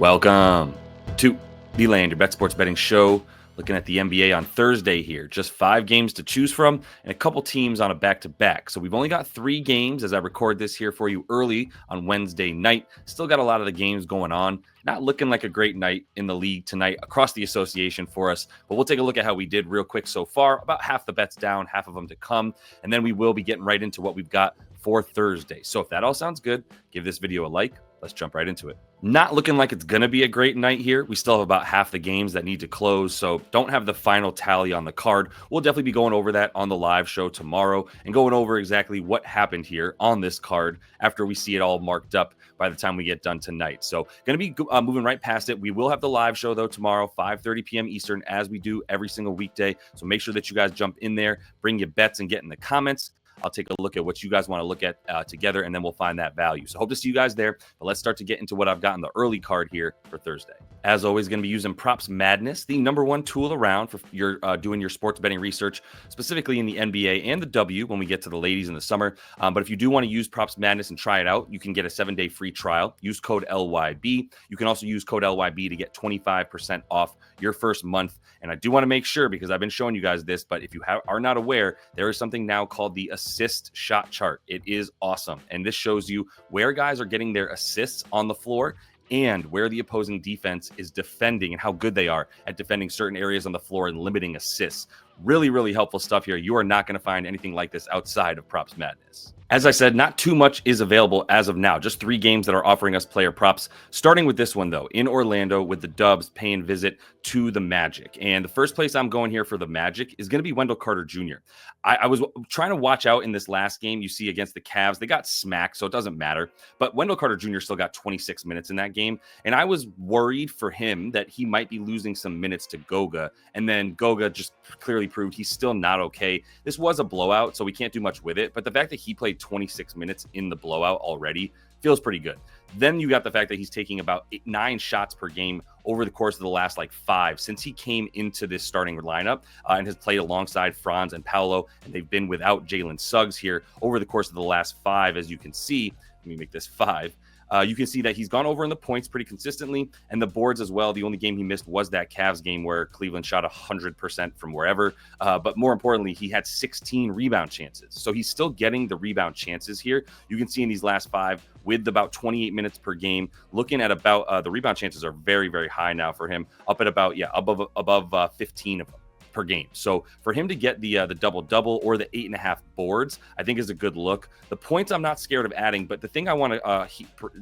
Welcome to the Land, your bet sports betting show. Looking at the NBA on Thursday here. Just 5 games to choose from and a couple teams on a back-to-back. So we've only got 3 games as I record this here for you early on Wednesday night. Still got a lot of the games going on. Not looking like a great night in the league tonight across the association for us. But we'll take a look at how we did real quick so far. About half the bets down, half of them to come. And then we will be getting right into what we've got for Thursday. So if that all sounds good, give this video a like. Let's jump right into it. Not looking like it's going to be a great night here. We still have about half the games that need to close, so don't have the final tally on the card. We'll definitely be going over that on the live show tomorrow and going over exactly what happened here on this card after we see it all marked up by the time we get done tonight. So going to be moving right past it. We will have the live show, though, tomorrow, 5:30 p.m. Eastern, as we do every single weekday. So make sure that you guys jump in there, bring your bets, and get in the comments. I'll take a look at what you guys want to look at together, and then we'll find that value. So hope to see you guys there. But let's start to get into what I've got in the early card here for Thursday. As always, going to be using Props Madness, the #1 tool around for your doing your sports betting research, specifically in the NBA and the W when we get to the ladies in the summer. But if you do want to use Props Madness and try it out, you can get a 7-day free trial. Use code LYB. You can also use code LYB to get 25% off your first month. And I do want to make sure, because I've been showing you guys this, but if you are not aware, there is something now called the assist shot chart. It is awesome. And this shows you where guys are getting their assists on the floor and where the opposing defense is defending and how good they are at defending certain areas on the floor and limiting assists. Really, really helpful stuff here. You are not going to find anything like this outside of Props Madness. As I said, not too much is available as of now. Just 3 games that are offering us player props. Starting with this one, though, in Orlando with the Dubs paying visit to the Magic. And the first place I'm going here for the Magic is going to be Wendell Carter Jr. I was trying to watch out in this last game. You see against the Cavs, they got smacked, so it doesn't matter. But Wendell Carter Jr. still got 26 minutes in that game. And I was worried for him that he might be losing some minutes to Goga. And then Goga just clearly proved he's still not okay. This was a blowout, so we can't do much with it. But the fact that he played 26 minutes in the blowout already feels pretty good. Then you got the fact that he's taking about 9 shots per game over the course of the last 5 since he came into this starting lineup and has played alongside Franz and Paolo, and they've been without Jalen Suggs here over the course of the last 5, as you can see. Let me make this 5. You can see that he's gone over in the points pretty consistently, and the boards as well. The only game he missed was that Cavs game where Cleveland shot 100% from wherever. But more importantly, he had 16 rebound chances. So he's still getting the rebound chances here. You can see in these last 5 with about 28 minutes per game, looking at about the rebound chances are very, very high now for him, up at about, above 15 of them per game. So for him to get the double-double or the 8.5 boards, I think is a good look. The points I'm not scared of adding, but the thing I want to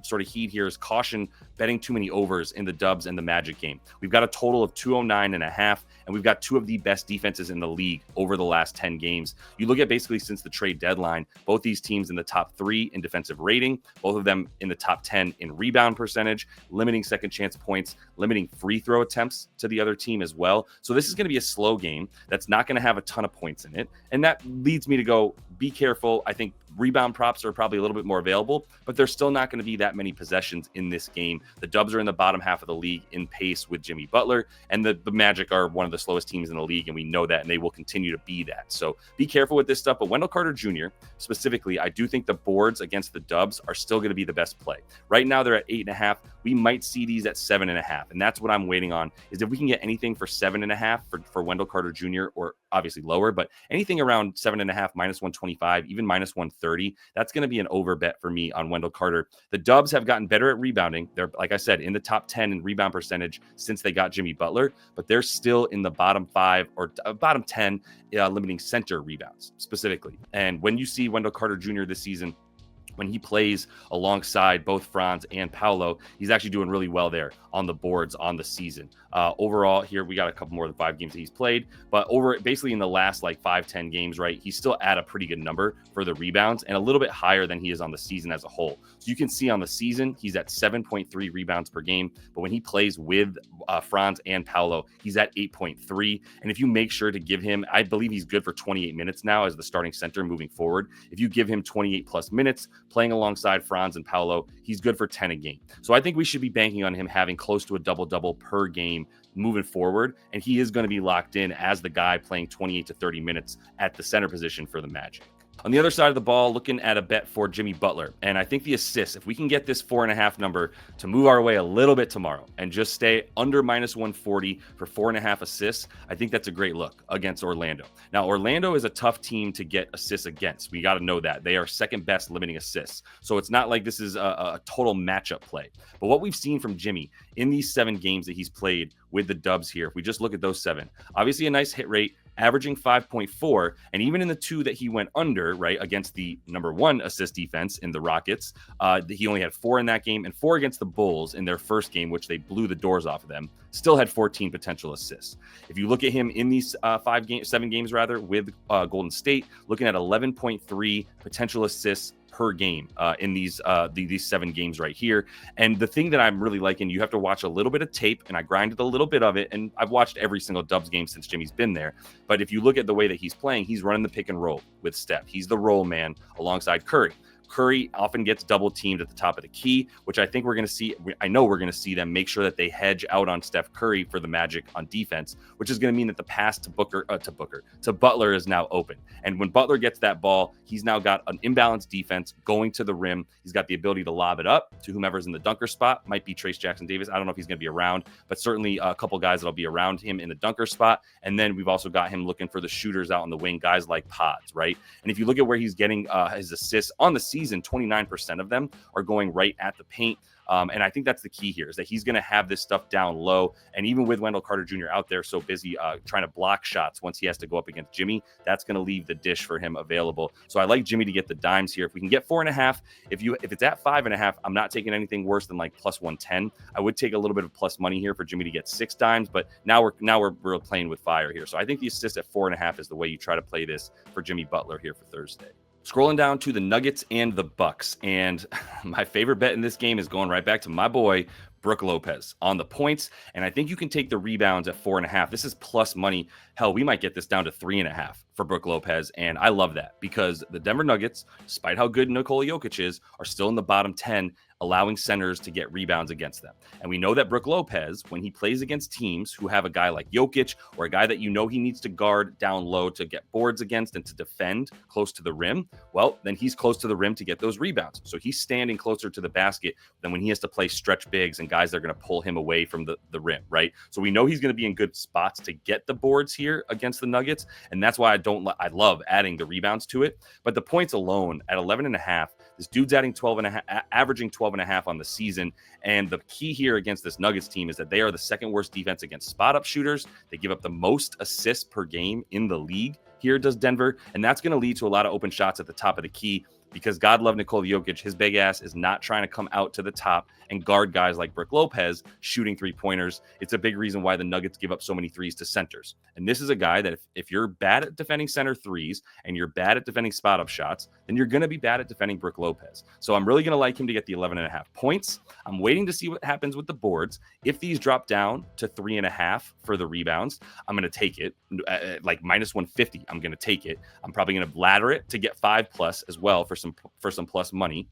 sort of heed here is caution betting too many overs in the Dubs and the Magic game. We've got a total of 209.5, and we've got 2 of the best defenses in the league over the last 10 games. You look at basically since the trade deadline, both these teams in the top 3 in defensive rating, both of them in the top 10 in rebound percentage, limiting second chance points, limiting free throw attempts to the other team as well. So this is going to be a slow game that's not going to have a ton of points in it. And that leads me to go, be careful. I think rebound props are probably a little bit more available, but there's still not going to be that many possessions in this game. The Dubs are in the bottom half of the league in pace with Jimmy Butler, and the Magic are one of the slowest teams in the league, and we know that, and they will continue to be that. So be careful with this stuff. But Wendell Carter Jr. specifically, I do think the boards against the Dubs are still going to be the best play. Right now they're at 8.5. We might see these at 7.5, and that's what I'm waiting on, is if we can get anything for 7.5 for Wendell Carter Jr., or obviously lower, but anything around 7.5, -125, even -130, that's going to be an over bet for me on Wendell Carter. The Dubs have gotten better at rebounding. They're, like I said, in the top 10 in rebound percentage since they got Jimmy Butler, but they're still in the bottom 5 or bottom 10 limiting center rebounds specifically. And when you see Wendell Carter Jr. this season, when he plays alongside both Franz and Paolo, he's actually doing really well there on the boards on the season. Overall, here we got a couple more than 5 games that he's played, but over basically in the last 5-10 games, right, he's still at a pretty good number for the rebounds and a little bit higher than he is on the season as a whole. So you can see on the season, he's at 7.3 rebounds per game, but when he plays with Franz and Paolo, he's at 8.3. And if you make sure to give him, I believe he's good for 28 minutes now as the starting center moving forward. If you give him 28 plus minutes playing alongside Franz and Paolo, he's good for 10 a game. So I think we should be banking on him having close to a double-double per game moving forward, and he is going to be locked in as the guy playing 28 to 30 minutes at the center position for the Magic. On the other side of the ball, looking at a bet for Jimmy Butler. And I think the assists, if we can get this 4.5 number to move our way a little bit tomorrow and just stay under minus 140 for 4.5 assists, I think that's a great look against Orlando. Now, Orlando is a tough team to get assists against. We got to know that. They are second best limiting assists. So it's not like this is a total matchup play. But what we've seen from Jimmy in these 7 games that he's played with the Dubs here, if we just look at those 7, obviously a nice hit rate, averaging 5.4, and even in the 2 that he went under, right, against the number 1 assist defense in the Rockets, he only had 4 in that game, and 4 against the Bulls in their first game, which they blew the doors off of them, still had 14 potential assists. If you look at him in these 7 games with Golden State, looking at 11.3 potential assists per game in these 7 games right here. And the thing that I'm really liking, you have to watch a little bit of tape, and I grinded a little bit of it, and I've watched every single Dubs game since Jimmy's been there. But if you look at the way that he's playing, he's running the pick and roll with Steph. He's the roll man alongside Curry. Curry often gets double teamed at the top of the key, which I think we're going to see. I know we're going to see them make sure that they hedge out on Steph Curry for the Magic on defense, which is going to mean that the pass to Butler is now open. And when Butler gets that ball, he's now got an imbalanced defense going to the rim. He's got the ability to lob it up to whomever's in the dunker spot. Might be Trace Jackson Davis. I don't know if he's going to be around, but certainly a couple guys that'll be around him in the dunker spot. And then we've also got him looking for the shooters out on the wing, guys like Pods, right? And if you look at where he's getting his assists on the season, 29% of them are going right at the paint. And I think that's the key here, is that he's going to have this stuff down low. And even with Wendell Carter Jr. out there so busy trying to block shots once he has to go up against Jimmy, that's going to leave the dish for him available. So I like Jimmy to get the dimes here. If we can get 4.5, if it's at 5.5, I'm not taking anything worse than like plus 110. I would take a little bit of plus money here for Jimmy to get 6 dimes, but now we're playing with fire here. So I think the assist at 4.5 is the way you try to play this for Jimmy Butler here for Thursday. Scrolling down to the Nuggets and the Bucks, and my favorite bet in this game is going right back to my boy Brook Lopez on the points, and I think you can take the rebounds at 4.5. This is plus money. Hell, we might get this down to 3.5 for Brook Lopez, and I love that because the Denver Nuggets, despite how good Nikola Jokic is, are still in the bottom 10, allowing centers to get rebounds against them. And we know that Brook Lopez, when he plays against teams who have a guy like Jokic or a guy that you know he needs to guard down low to get boards against and to defend close to the rim, well, then he's close to the rim to get those rebounds. So he's standing closer to the basket than when he has to play stretch bigs and guys that are going to pull him away from the rim, right? So we know he's going to be in good spots to get the boards here against the Nuggets, and that's why I love adding the rebounds to it. But the points alone at 11.5, this dude's adding 12.5, averaging 12.5 on the season. And the key here against this Nuggets team is that they are the second worst defense against spot-up shooters. They give up the most assists per game in the league. Here does Denver, and that's going to lead to a lot of open shots at the top of the key because God love Nikola Jokic. His big ass is not trying to come out to the top and guard guys like Brook Lopez shooting 3-pointers. It's a big reason why the Nuggets give up so many threes to centers. And this is a guy that if you're bad at defending center threes and you're bad at defending spot-up shots, then you're going to be bad at defending Brook Lopez. So I'm really going to like him to get the 11.5 points. I'm waiting to see what happens with the boards. If these drop down to 3.5 for the rebounds, I'm going to take it. Like minus 150, I'm going to take it. I'm probably going to ladder it to get 5+ as well for some plus money.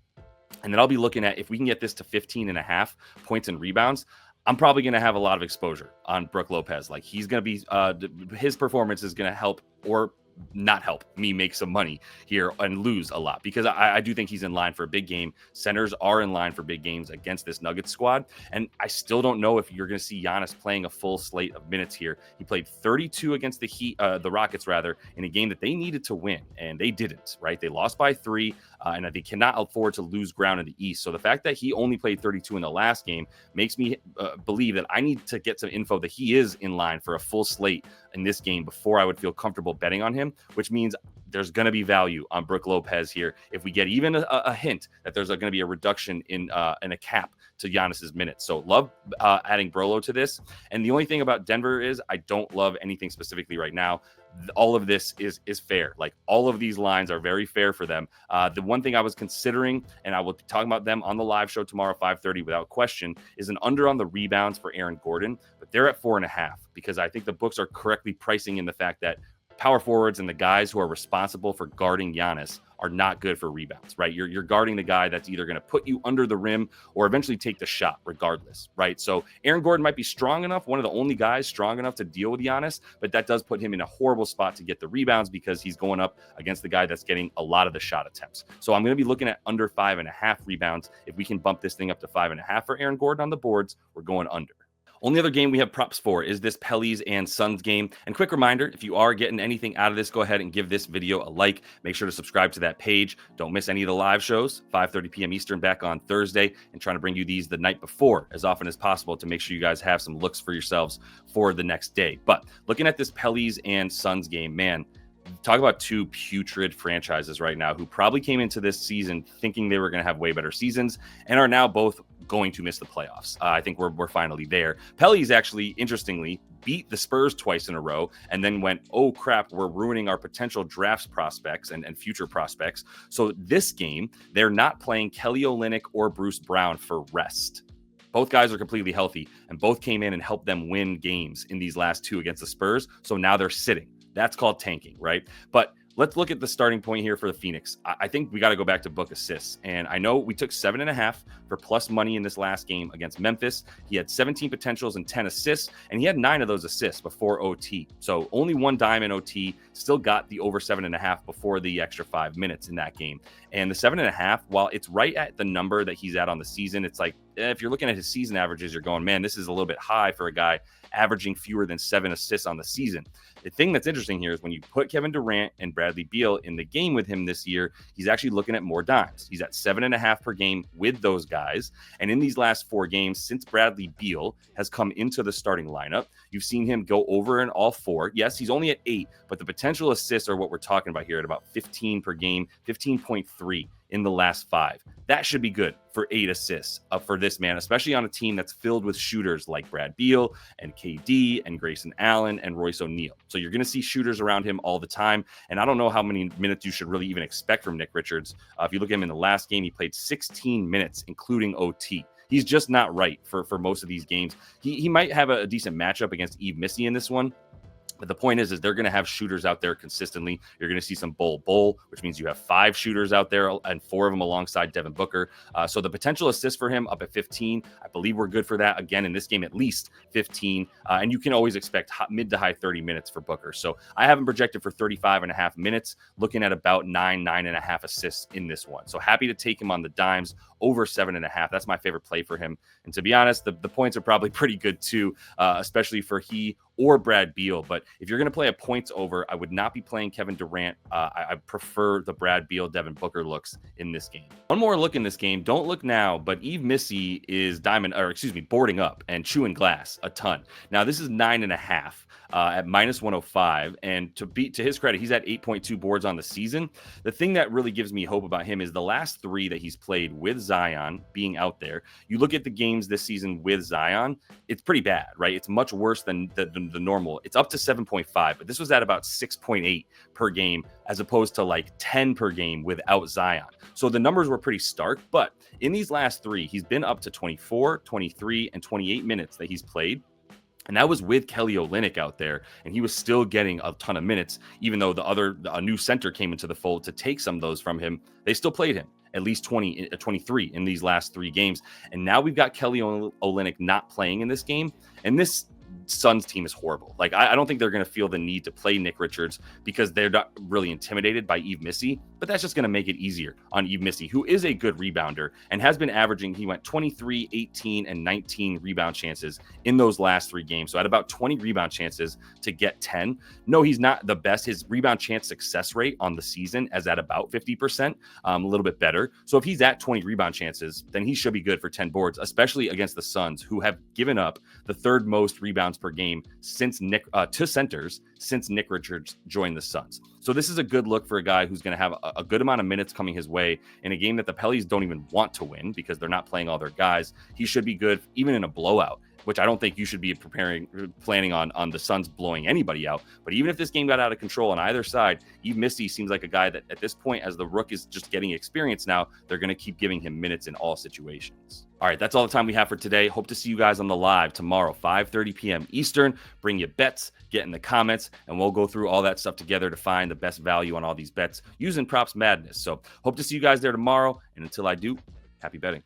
And then I'll be looking at if we can get this to 15.5 points and rebounds. I'm probably going to have a lot of exposure on Brook Lopez. Like he's going to be his performance is going to help or not help me make some money here and lose a lot because I do think he's in line for a big game. Centers are in line for big games against this Nuggets squad. And I still don't know if you're going to see Giannis playing a full slate of minutes here. He played 32 against the Rockets rather in a game that they needed to win and they didn't, right? They lost by 3 and they cannot afford to lose ground in the East. So the fact that he only played 32 in the last game makes me believe that I need to get some info that he is in line for a full slate in this game before I would feel comfortable betting on him, which means there's going to be value on Brook Lopez here. If we get even a hint that there's going to be a reduction in a cap to Giannis's minutes. So love adding Brolo to this. And the only thing about Denver is I don't love anything specifically right now. All of this is fair. Like all of these lines are very fair for them. The one thing I was considering, and I will be talking about them on the live show tomorrow, 5:30 without question, is an under on the rebounds for Aaron Gordon, but they're at 4.5 because I think the books are correctly pricing in the fact that power forwards and the guys who are responsible for guarding Giannis are not good for rebounds, right? You're guarding the guy that's either going to put you under the rim or eventually take the shot regardless, right? So Aaron Gordon might be strong enough, one of the only guys strong enough to deal with Giannis, but that does put him in a horrible spot to get the rebounds because he's going up against the guy that's getting a lot of the shot attempts. So I'm going to be looking at under 5.5 rebounds. If we can bump this thing up to 5.5 for Aaron Gordon on the boards, we're going under. Only other game we have props for is this Pelicans and Suns game. And quick reminder, if you are getting anything out of this, go ahead and give this video a like. Make sure to subscribe to that page. Don't miss any of the live shows, 5:30 p.m. Eastern back on Thursday, and trying to bring you these the night before as often as possible to make sure you guys have some looks for yourselves for the next day. But looking at this Pelicans and Suns game, man, talk about two putrid franchises right now who probably came into this season thinking they were going to have way better seasons and are now both going to miss the playoffs. I think we're finally there. Pelicans actually, interestingly, beat the Spurs twice in a row and then went, oh crap, we're ruining our potential drafts prospects and future prospects. So this game, they're not playing Kelly Olynyk or Bruce Brown for rest. Both guys are completely healthy and both came in and helped them win games in these last two against the Spurs. So now they're sitting. That's called tanking, right? But let's look at the starting point here for the Phoenix. I think we got to go back to book assists. And I know we took 7.5 for plus money in this last game against Memphis. He had 17 potentials and 10 assists, and he had 9 of those assists before OT. So only 1 dime in OT, still got the over 7.5 before the extra 5 minutes in that game. And the 7.5, while it's right at the number that he's at on the season, it's like, if you're looking at his season averages, you're going, man, this is a little bit high for a guy averaging fewer than 7 assists on the season. The thing that's interesting here is when you put Kevin Durant and Bradley Beal in the game with him this year, he's actually looking at more dimes. He's at 7.5 per game with those guys. And in these last 4 games, since Bradley Beal has come into the starting lineup, you've seen him go over in all 4. Yes, he's only at 8, but the potential assists are what we're talking about here at about 15 per game, 15.3 in the last 5. That should be good for 8 assists for this man, especially on a team that's filled with shooters like Brad Beal and KD and Grayson Allen and Royce O'Neal. So you're going to see shooters around him all the time. And I don't know how many minutes you should really even expect from Nick Richards. If you look at him in the last game, he played 16 minutes, including OT. He's just not right for most of these games. He might have a decent matchup against Yves Missi in this one. But the point is they're going to have shooters out there consistently. You're going to see some Bol, which means you have 5 shooters out there and 4 of them alongside Devin Booker. So the potential assist for him up at 15, I believe we're good for that. Again, in this game, at least 15. And you can always expect mid to high 30 minutes for Booker. So I have him projected for 35.5 minutes, looking at about 9.5 assists in this one. So happy to take him on the dimes over 7.5. That's my favorite play for him. And to be honest, the points are probably pretty good too, especially for he or Brad Beal. But if you're going to play a points over, I would not be playing Kevin Durant. I prefer the Brad Beal, Devin Booker looks in this game. One more look in this game. Don't look now, but Yves Missi is boarding up and chewing glass a ton. Now this is 9.5. At minus 105, and to his credit, he's at 8.2 boards on the season. The thing that really gives me hope about him is the last 3 that he's played with Zion being out there. You look at the games this season with Zion, it's pretty bad, right? It's much worse than the normal. It's up to 7.5, but this was at about 6.8 per game as opposed to like 10 per game without Zion. So the numbers were pretty stark, but in these last 3, he's been up to 24, 23, and 28 minutes that he's played. And that was with Kelly Olynyk out there, and he was still getting a ton of minutes, even though a new center came into the fold to take some of those from him. They still played him at least 23 in these last 3 games. And now we've got Kelly Olynyk not playing in this game. And this Suns team is horrible. Like, I don't think they're going to feel the need to play Nick Richards because they're not really intimidated by Yves Missi, but that's just going to make it easier on Yves Missi, who is a good rebounder and has been averaging, he went 23, 18, and 19 rebound chances in those last 3 games. So at about 20 rebound chances to get 10. No, he's not the best. His rebound chance success rate on the season is at about 50%, a little bit better. So if he's at 20 rebound chances, then he should be good for 10 boards, especially against the Suns, who have given up the 3rd most rebounds per game since to centers since Nick Richards joined the Suns. So this is a good look for a guy who's going to have a good amount of minutes coming his way in a game that the Pelicans don't even want to win because they're not playing all their guys. He should be good even in a blowout. which I don't think you should be planning on the Suns blowing anybody out. But even if this game got out of control on either side, Yves Misty seems like a guy that at this point, as the Rook is just getting experience now, they're going to keep giving him minutes in all situations. All right, that's all the time we have for today. Hope to see you guys on the live tomorrow, 5:30 p.m. Eastern. Bring your bets, get in the comments, and we'll go through all that stuff together to find the best value on all these bets using Props Madness. So hope to see you guys there tomorrow. And until I do, happy betting.